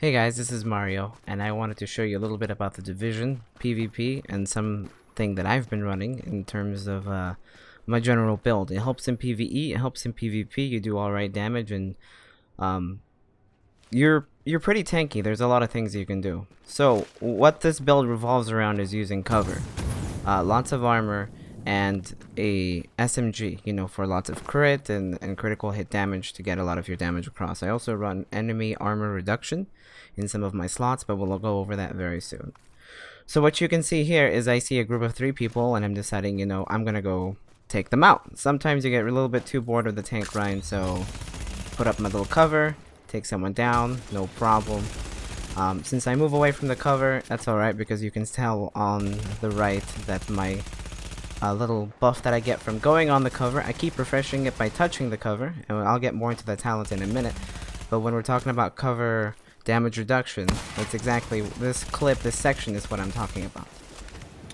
Hey guys, this is Mario, and I wanted to show you a little bit about the Division, PvP, and something that I've been running in terms of my general build. It helps in PvE, it helps in PvP, you do alright damage, and um, you're pretty tanky. There's a lot of things you can do. So, what this build revolves around is using cover. Lots of armor, and a SMG, for lots of crit and critical hit damage to get a lot of your damage across. I also run enemy armor reduction in some of my slots, but we'll go over that very soon. So what you can see here is I see a group of 3 people, and I'm deciding, I'm gonna go take them out. Sometimes you get a little bit too bored of the tank grind, so put up my little cover, take someone down, no problem. Since I move away from the cover, that's alright, because you can tell on the right that my little buff that I get from going on the cover, I keep refreshing it by touching the cover, and I'll get more into the talent in a minute. But when we're talking about cover damage reduction, that's exactly this clip, this section is what I'm talking about.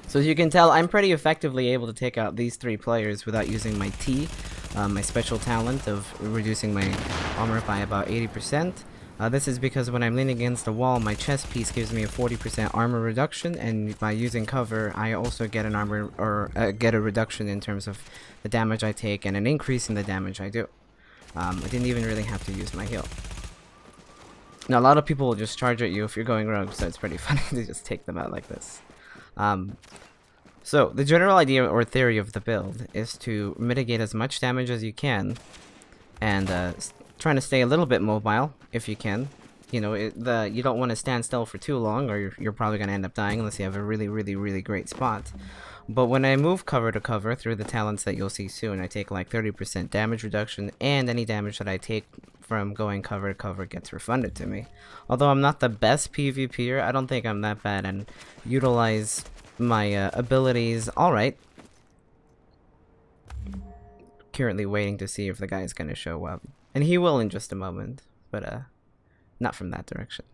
So as you can tell, I'm pretty effectively able to take out these 3 players without using my T, my special talent of reducing my armor by about 80%. This is because when I'm leaning against the wall, my chest piece gives me a 40% armor reduction, and by using cover, I also get an armor, or get a reduction in terms of the damage I take and an increase in the damage I do. I didn't even really have to use my heal. Now, a lot of people will just charge at you if you're going rogue, so it's pretty funny to just take them out like this. So, the general idea or theory of the build is to mitigate as much damage as you can, and trying to stay a little bit mobile if you can. You don't want to stand still for too long, or you're probably going to end up dying unless you have a really great spot. But when I move cover to cover through the talents that you'll see soon, I take like 30% damage reduction, and any damage that I take from going cover to cover gets refunded to me. Although I'm not the best PvPer, I don't think I'm that bad and utilize my abilities alright. Currently waiting to see if the guy's going to show up. And he will in just a moment, but not from that direction.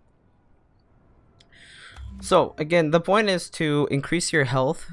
So again, the point is to increase your health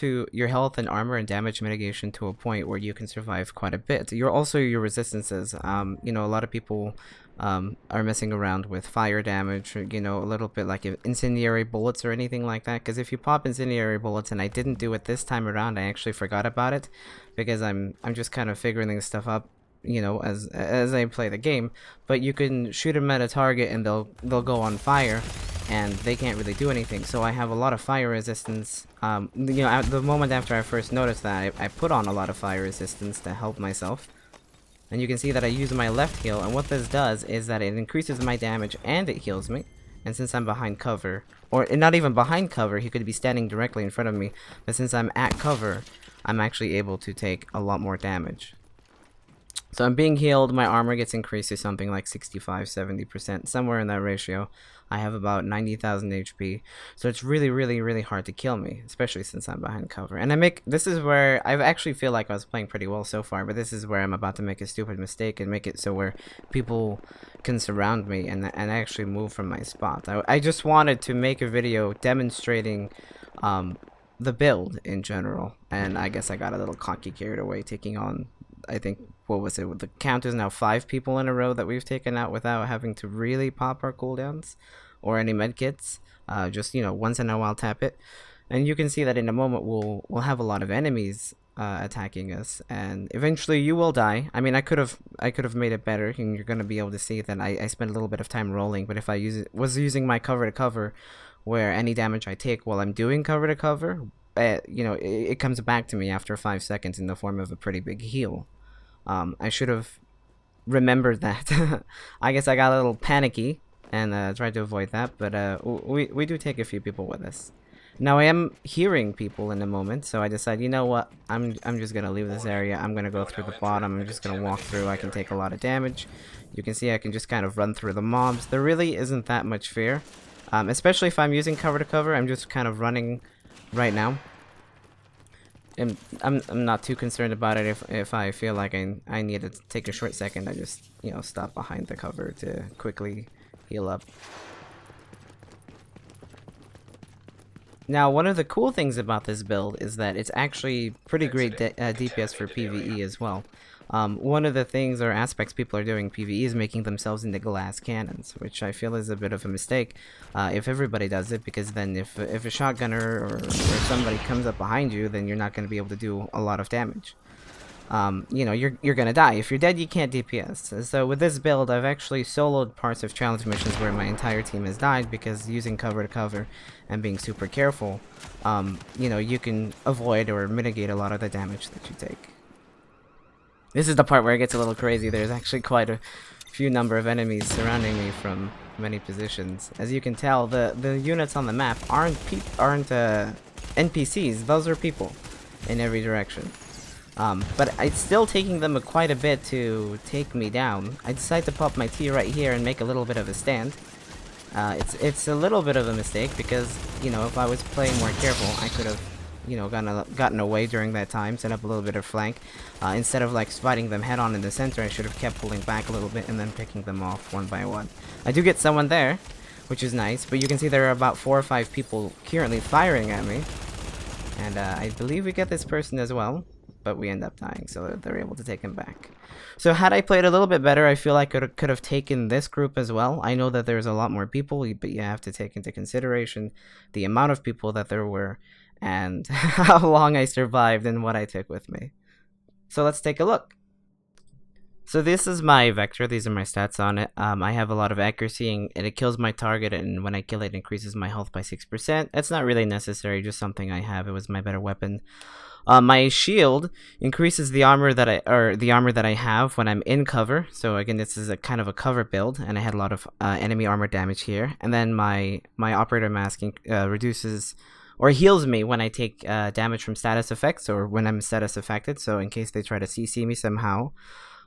and armor and damage mitigation to a point where you can survive quite a bit. You're also your resistances. A lot of people are messing around with fire damage, a little bit like incendiary bullets or anything like that. Because if you pop incendiary bullets, and I didn't do it this time around, I actually forgot about it because I'm just kind of figuring this stuff up, as I play the game. But you can shoot them at a target and they'll go on fire, and they can't really do anything. So I have a lot of fire resistance. At the moment after I first noticed that, I put on a lot of fire resistance to help myself. And you can see that I use my left heal, and what this does is that it increases my damage and it heals me. And since I'm behind cover, or not even behind cover, he could be standing directly in front of me, but since I'm at cover, I'm actually able to take a lot more damage. So I'm being healed, my armor gets increased to something like 65-70%, somewhere in that ratio. I have about 90,000 HP, so it's really hard to kill me, especially since I'm behind cover. And this is where I actually feel like I was playing pretty well so far, but this is where I'm about to make a stupid mistake and make it so where people can surround me and actually move from my spot. I just wanted to make a video demonstrating the build in general, and I guess I got a little cocky, carried away, taking on, I think, what was it? The count is now 5 people in a row that we've taken out without having to really pop our cooldowns or any medkits. Just once in a while tap it, and you can see that in a moment we'll have a lot of enemies attacking us, and eventually you will die. I mean, I could have made it better, and you're gonna be able to see that I spent a little bit of time rolling. But if I was using my cover to cover, where any damage I take while I'm doing cover to cover, it comes back to me after 5 seconds in the form of a pretty big heal. I should have remembered that. I guess I got a little panicky and tried to avoid that, but we do take a few people with us. Now I am hearing people in a moment, so I decide, you know what, I'm just gonna leave this area. I'm gonna go through the bottom. I'm just gonna walk through. I can take a lot of damage. You can see I can just kind of run through the mobs. There really isn't that much fear, especially if I'm using cover to cover. I'm just kind of running right now. And I'm not too concerned about it. If I feel like I need to take a short second, I just stop behind the cover to quickly heal up. Now, one of the cool things about this build is that it's actually pretty great DPS for PvE as well. One of the things or aspects people are doing PvE is making themselves into glass cannons, which I feel is a bit of a mistake if everybody does it, because then if a shotgunner or somebody comes up behind you, then you're not going to be able to do a lot of damage. You know, you're gonna die. If you're dead, you can't DPS. So with this build, I've actually soloed parts of challenge missions where my entire team has died, because using cover to cover and being super careful, you know, you can avoid or mitigate a lot of the damage that you take. This is the part where it gets a little crazy. There's actually quite a few number of enemies surrounding me from many positions. As you can tell, the units on the map aren't NPCs. Those are people in every direction. But it's still taking them quite a bit to take me down. I decided to pop my T right here and make a little bit of a stand. It's a little bit of a mistake, because, you know, if I was playing more careful, I could have, you know, gotten away during that time, set up a little bit of flank. Instead of like fighting them head on in the center, I should have kept pulling back a little bit and then picking them off one by one. I do get someone there, which is nice, but you can see there are about 4 or 5 people currently firing at me. And I believe we get this person as well, but we end up dying, so they're able to take him back. So had I played a little bit better, I feel like I could have taken this group as well. I know that there's a lot more people, but you have to take into consideration the amount of people that there were and how long I survived and what I took with me. So let's take a look. So this is my vector. These are my stats on it. I have a lot of accuracy, and it kills my target, and when I kill it, it increases my health by 6%. It's not really necessary, just something I have. It was my better weapon. My shield increases the armor that I have when I'm in cover. So again, this is a kind of a cover build, and I had a lot of enemy armor damage here. And then my operator mask reduces or heals me when I take damage from status effects, or when I'm status affected. So in case they try to CC me somehow.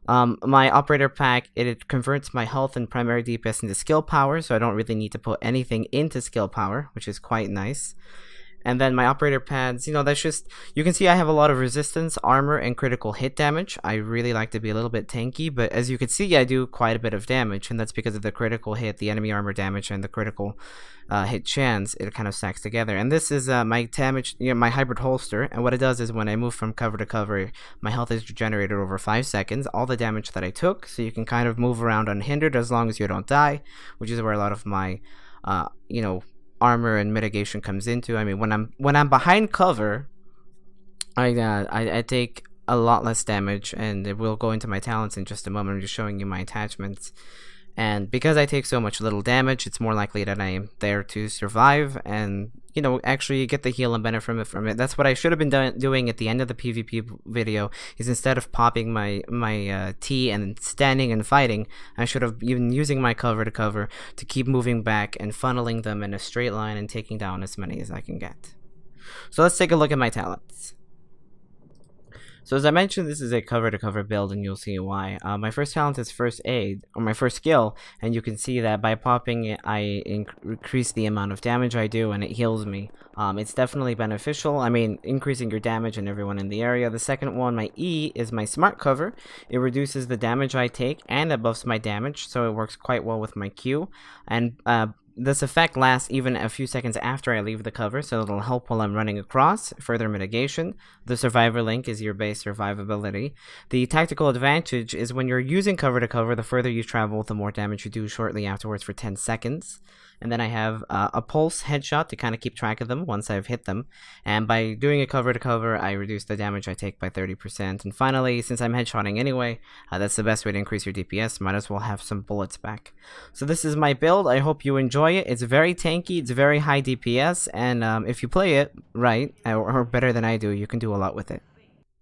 My operator pack, it converts my health and primary DPS into skill power, so I don't really need to put anything into skill power, which is quite nice. And then my operator pads, you know, that's just, you can see I have a lot of resistance, armor, and critical hit damage. I really like to be a little bit tanky, but as you can see, I do quite a bit of damage, and that's because of the critical hit, the enemy armor damage, and the critical hit chance. It kind of stacks together. And this is my damage, you know, my hybrid holster, and what it does is when I move from cover to cover, my health is regenerated over 5 seconds, all the damage that I took, so you can kind of move around unhindered as long as you don't die, which is where a lot of my, you know, armor and mitigation comes into. I mean, when I'm behind cover, I take a lot less damage, and it will go into my talents in just a moment. I'm just showing you my attachments. And because I take so much little damage, it's more likely that I am there to survive and, you know, actually get the heal and benefit from it. That's what I should have been doing at the end of the PvP video, is instead of popping my T and standing and fighting, I should have been using my cover to cover to keep moving back and funneling them in a straight line and taking down as many as I can get. So let's take a look at my talents. So as I mentioned, this is a cover-to-cover build, and you'll see why. My first talent is First Aid, or my first skill, and you can see that by popping it, I increase the amount of damage I do, and it heals me. It's definitely beneficial. I mean, increasing your damage and everyone in the area. The second one, my E, is my Smart Cover. It reduces the damage I take, and it buffs my damage, so it works quite well with my Q. And this effect lasts even a few seconds after I leave the cover, so it'll help while I'm running across. Further mitigation. The Survivor Link is your base survivability. The Tactical Advantage is when you're using cover to cover, the further you travel, the more damage you do shortly afterwards for 10 seconds. And then I have a Pulse Headshot to kind of keep track of them once I've hit them. And by doing a cover to cover, I reduce the damage I take by 30%. And finally, since I'm headshotting anyway, that's the best way to increase your DPS. Might as well have some bullets back. So this is my build. I hope you enjoy it. It's very tanky. It's very high DPS. And if you play it right, or better than I do, you can do a lot with it.